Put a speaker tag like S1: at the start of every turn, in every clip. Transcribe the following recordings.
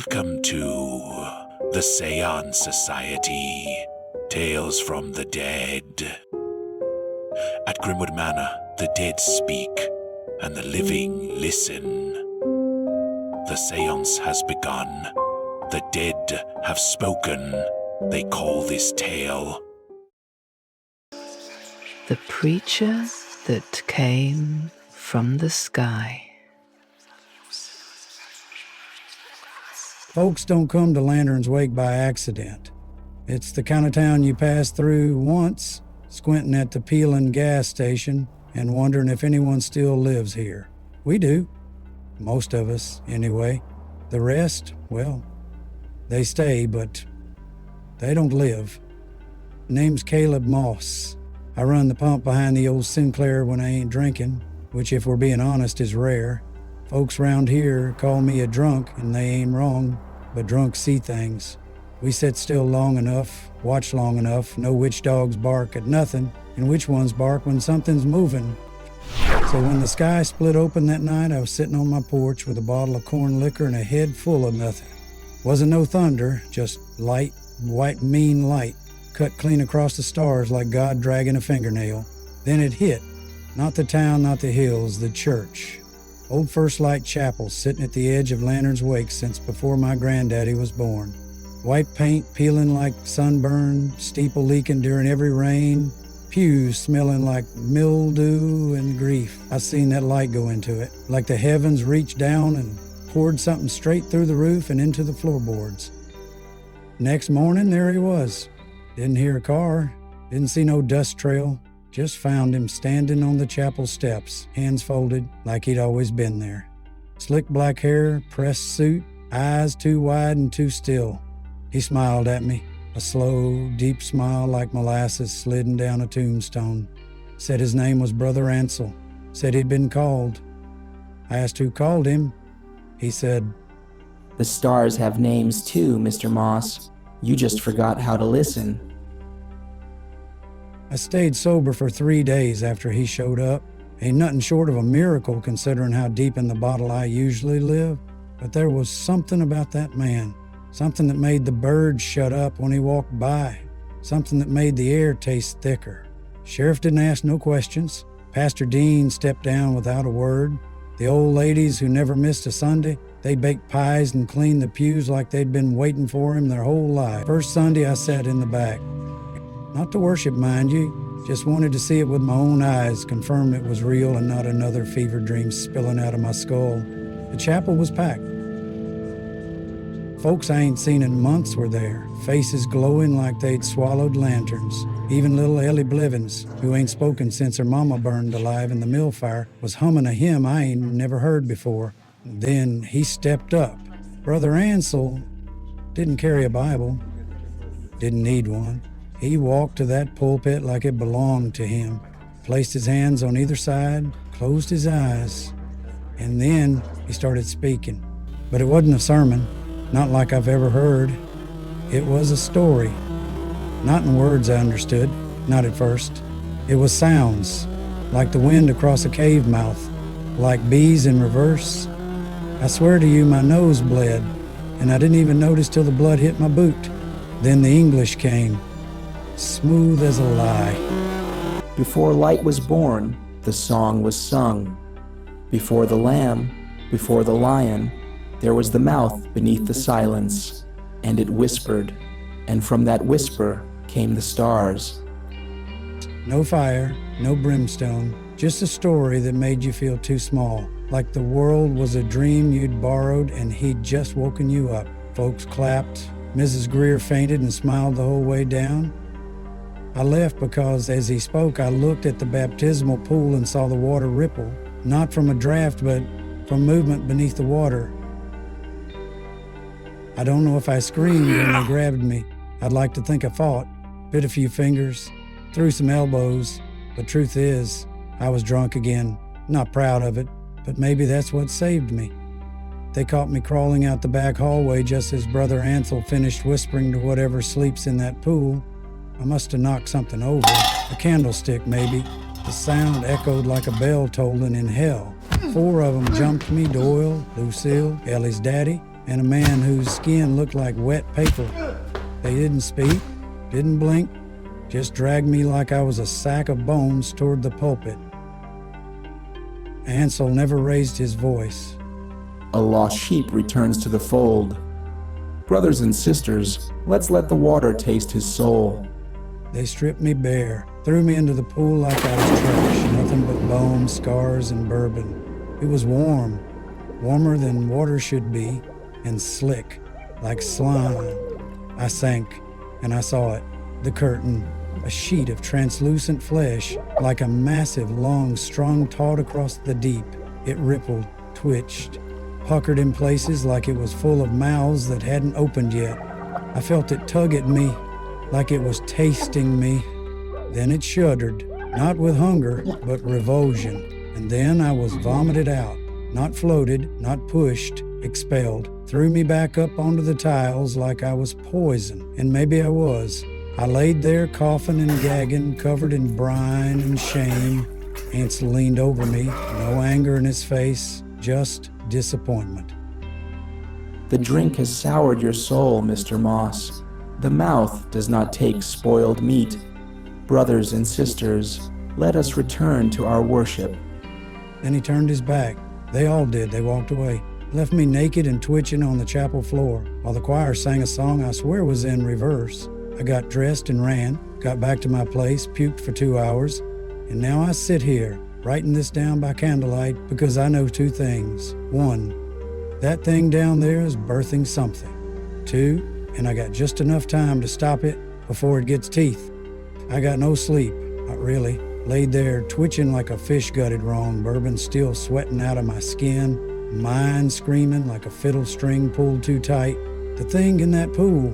S1: Welcome to the Seance Society, Tales from the Dead. At Grimwood Manor, the dead speak, and the living listen. The seance has begun. The dead have spoken. They call this tale
S2: The Preacher That Came from the Sky.
S3: Folks don't come to Lantern's Wake by accident. It's the kind of town you pass through once, squinting at the peeling gas station and wondering if anyone still lives here. We do. Most of us, anyway. The rest, well, they stay, but they don't live. Name's Caleb Moss. I run the pump behind the old Sinclair when I ain't drinking, which, if we're being honest, is rare. Folks round here call me a drunk, and they ain't wrong, but drunks see things. We sit still long enough, watch long enough, know which dogs bark at nothing, and which ones bark when something's moving. So when the sky split open that night, I was sitting on my porch with a bottle of corn liquor and a head full of nothing. Wasn't no thunder, just light, white, mean light, cut clean across the stars like God dragging a fingernail. Then it hit. Not the town, not the hills, the church. Old First Light Chapel sitting at the edge of Lantern's Wake since before my granddaddy was born. White paint peeling like sunburn, steeple leaking during every rain, pews smelling like mildew and grief. I seen that light go into it, like the heavens reached down and poured something straight through the roof and into the floorboards. Next morning, there he was. Didn't hear a car, didn't see no dust trail. Just found him standing on the chapel steps, hands folded like he'd always been there. Slick black hair, pressed suit, eyes too wide and too still. He smiled at me, a slow, deep smile like molasses sliding down a tombstone. Said his name was Brother Ansel. Said he'd been called. I asked who called him. He said,
S4: "The stars have names too, Mr. Moss. You just forgot how to listen."
S3: I stayed sober for 3 days after he showed up. Ain't nothing short of a miracle considering how deep in the bottle I usually live. But there was something about that man. Something that made the birds shut up when he walked by. Something that made the air taste thicker. Sheriff didn't ask no questions. Pastor Dean stepped down without a word. The old ladies who never missed a Sunday, they baked pies and cleaned the pews like they'd been waiting for him their whole life. First Sunday I sat in the back. Not to worship, mind you, just wanted to see it with my own eyes, confirm it was real and not another fever dream spilling out of my skull. The chapel was packed. Folks I ain't seen in months were there, faces glowing like they'd swallowed lanterns. Even little Ellie Blivens, who ain't spoken since her mama burned alive in the mill fire, was humming a hymn I ain't never heard before. Then he stepped up. Brother Ansel didn't carry a Bible, didn't need one. He walked to that pulpit like it belonged to him, placed his hands on either side, closed his eyes, and then he started speaking. But it wasn't a sermon, not like I've ever heard. It was a story. Not in words I understood, not at first. It was sounds, like the wind across a cave mouth, like bees in reverse. I swear to you, my nose bled, and I didn't even notice till the blood hit my boot. Then the English came. Smooth as a lie.
S4: Before light was born, the song was sung. Before the lamb, before the lion, there was the mouth beneath the silence, and it whispered, and from that whisper came the stars.
S3: No fire, no brimstone, just a story that made you feel too small, like the world was a dream you'd borrowed and he'd just woken you up. Folks clapped. Mrs. Greer fainted and smiled the whole way down. I left because as he spoke, I looked at the baptismal pool and saw the water ripple, not from a draft, but from movement beneath the water. I don't know if I screamed when they grabbed me. I'd like to think I fought, bit a few fingers, threw some elbows, but truth is, I was drunk again. Not proud of it, but maybe that's what saved me. They caught me crawling out the back hallway just as Brother Ansel finished whispering to whatever sleeps in that pool. I must have knocked something over, a candlestick maybe. The sound echoed like a bell tolling in hell. 4 of them jumped me, Doyle, Lucille, Ellie's daddy. and a man whose skin looked like wet paper. They didn't speak, didn't blink, just dragged me like I was a sack of bones toward the pulpit. Ansel never raised his voice.
S4: A lost sheep returns to the fold. Brothers and sisters, let's let the water taste his soul.
S3: They stripped me bare, threw me into the pool like I was trash, nothing but bones, scars, and bourbon. It was warm, warmer than water should be, and slick, like slime. I sank, and I saw it, the curtain, a sheet of translucent flesh, like a massive, long strung taut across the deep. It rippled, twitched, puckered in places like it was full of mouths that hadn't opened yet. I felt it tug at me, like it was tasting me. Then it shuddered, not with hunger, but revulsion. And then I was vomited out, not floated, not pushed, expelled. Threw me back up onto the tiles like I was poison, and maybe I was. I laid there coughing and gagging, covered in brine and shame. Ansel leaned over me, no anger in his face, just disappointment.
S4: The drink has soured your soul, Mr. Moss. The mouth does not take spoiled meat. Brothers and sisters, let us return to our worship.
S3: Then he turned his back. They all did. They walked away. Left me naked and twitching on the chapel floor, while the choir sang a song I swear was in reverse. I got dressed and ran, got back to my place, puked for 2 hours, and now I sit here, writing this down by candlelight because I know 2 things. 1, that thing down there is birthing something. 2, and I got just enough time to stop it before it gets teeth. I got no sleep, not really. Laid there twitching like a fish gutted wrong, bourbon still sweating out of my skin, mind screaming like a fiddle string pulled too tight. The thing in that pool,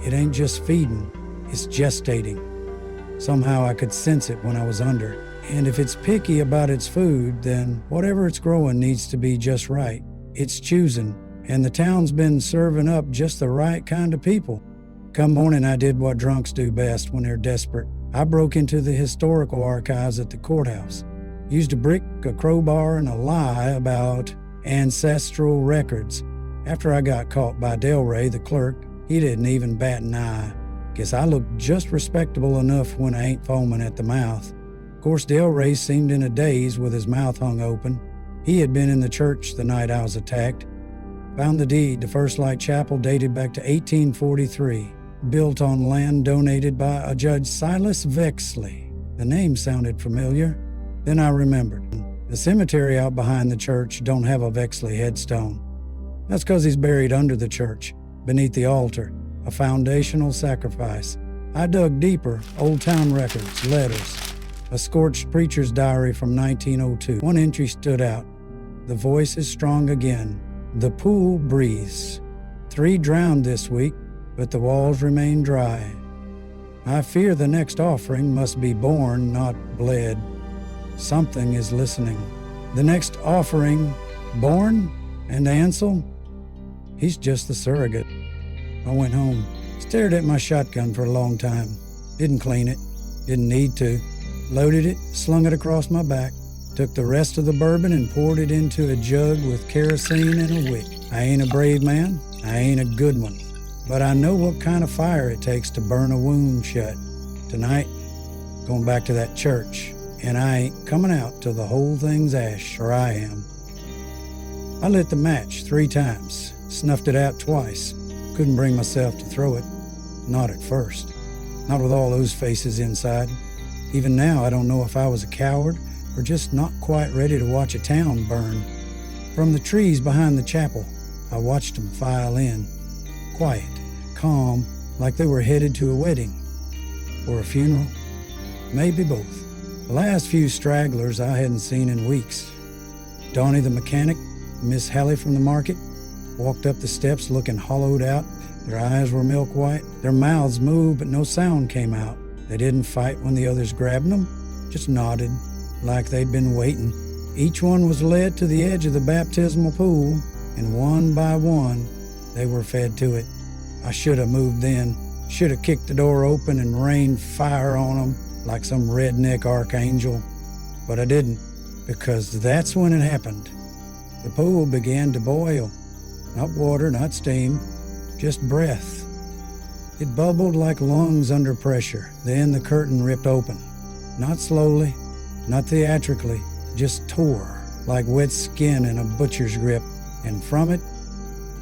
S3: it ain't just feeding, it's gestating. Somehow I could sense it when I was under. And if it's picky about its food, then whatever it's growing needs to be just right. It's choosing, and the town's been serving up just the right kind of people. Come morning, I did what drunks do best when they're desperate. I broke into the historical archives at the courthouse, used a brick, a crowbar, and a lie about ancestral records. After I got caught by Delray, the clerk, he didn't even bat an eye. Guess I looked just respectable enough when I ain't foaming at the mouth. Of course, Delray seemed in a daze with his mouth hung open. He had been in the church the night I was attacked. Found the deed. The First Light Chapel dated back to 1843. Built on land donated by a Judge Silas Vexley. The name sounded familiar. Then I remembered. The cemetery out behind the church don't have a Vexley headstone. That's because he's buried under the church, beneath the altar, a foundational sacrifice. I dug deeper, old town records, letters, a scorched preacher's diary from 1902. One entry stood out. The voice is strong again. The pool breathes. 3 drowned this week, but the walls remain dry. I fear the next offering must be born, not bled. Something is listening. The next offering, born? And Ansel? He's just the surrogate. I went home, stared at my shotgun for a long time. Didn't clean it, didn't need to. Loaded it, slung it across my back, took the rest of the bourbon and poured it into a jug with kerosene and a wick. I ain't a brave man, I ain't a good one. But I know what kind of fire it takes to burn a wound shut. Tonight, going back to that church, and I ain't coming out till the whole thing's ash, or I am. I lit the match 3 times, snuffed it out twice. Couldn't bring myself to throw it. Not at first. Not with all those faces inside. Even now, I don't know if I was a coward or just not quite ready to watch a town burn. From the trees behind the chapel, I watched them file in. Quiet, calm, like they were headed to a wedding. Or a funeral. Maybe both. The last few stragglers I hadn't seen in weeks. Donnie the mechanic, Miss Hallie from the market, walked up the steps looking hollowed out. Their eyes were milk white. Their mouths moved, but no sound came out. They didn't fight when the others grabbed them, just nodded, like they'd been waiting. Each one was led to the edge of the baptismal pool, and one by one, they were fed to it. I should have moved then, should have kicked the door open and rained fire on them like some redneck archangel. But I didn't, because that's when it happened. The pool began to boil. Not water, not steam, just breath. It bubbled like lungs under pressure. Then the curtain ripped open. Not slowly, not theatrically, just tore like wet skin in a butcher's grip. And from it,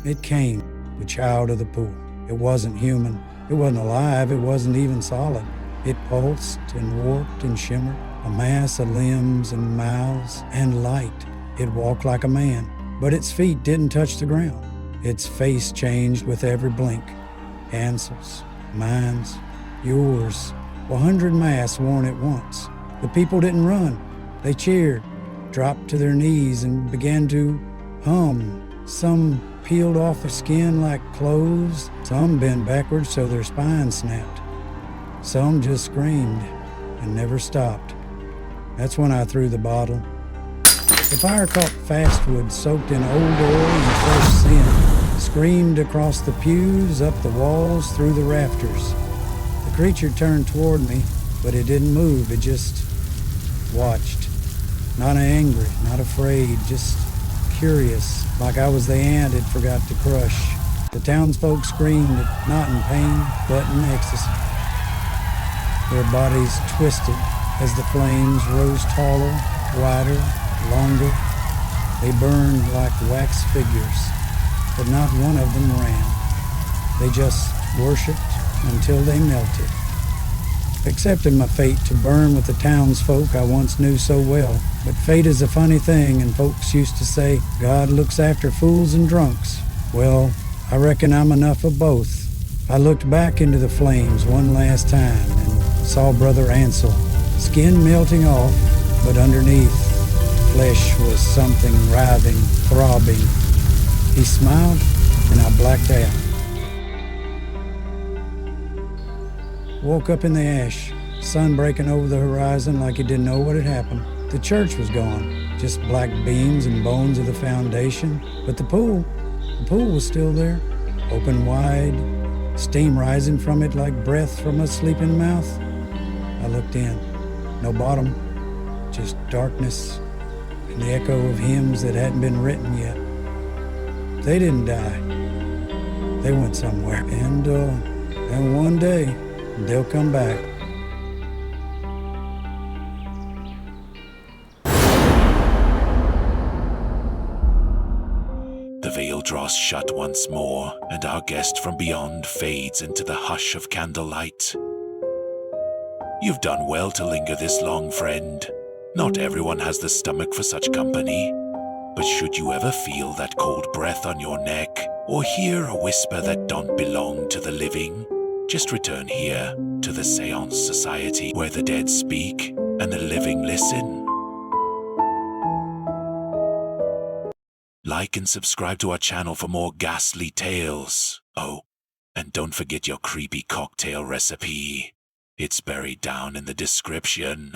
S3: it came, the child of the pool. It wasn't human. It wasn't alive. It wasn't even solid. It pulsed and warped and shimmered, a mass of limbs and mouths and light. It walked like a man, but its feet didn't touch the ground. Its face changed with every blink. Ansel's, mine's, yours, 100 masks worn at once. The people didn't run. They cheered, dropped to their knees and began to hum. Some peeled off the skin like clothes. Some bent backwards so their spines snapped. Some just screamed and never stopped. That's when I threw the bottle. The fire caught fastwood soaked in old oil and fresh sin, screamed across the pews, up the walls, through the rafters. The creature turned toward me, but it didn't move. It just watched. Not angry, not afraid, just curious, like I was the ant it forgot to crush. The townsfolk screamed, not in pain, but in ecstasy. Their bodies twisted as the flames rose taller, wider, longer. They burned like wax figures, but not one of them ran. They just worshipped until they melted. Accepted my fate to burn with the townsfolk I once knew so well. But fate is a funny thing, and folks used to say, God looks after fools and drunks. Well, I reckon I'm enough of both. I looked back into the flames one last time and saw Brother Ansel, skin melting off, but underneath, flesh was something writhing, throbbing. He smiled, and I blacked out. Woke up in the ash, sun breaking over the horizon like he didn't know what had happened. The church was gone, just black beams and bones of the foundation. But the pool was still there, open wide, steam rising from it like breath from a sleeping mouth. I looked in, no bottom, just darkness and the echo of hymns that hadn't been written yet. They didn't die. They went somewhere, and one day, they'll come back.
S1: The veil draws shut once more, and our guest from beyond fades into the hush of candlelight. You've done well to linger this long, friend. Not everyone has the stomach for such company. But should you ever feel that cold breath on your neck, or hear a whisper that don't belong to the living, just return here to the Seance Society, where the dead speak and the living listen. Like and subscribe to our channel for more ghastly tales. Oh, and don't forget your creepy cocktail recipe. It's buried down in the description.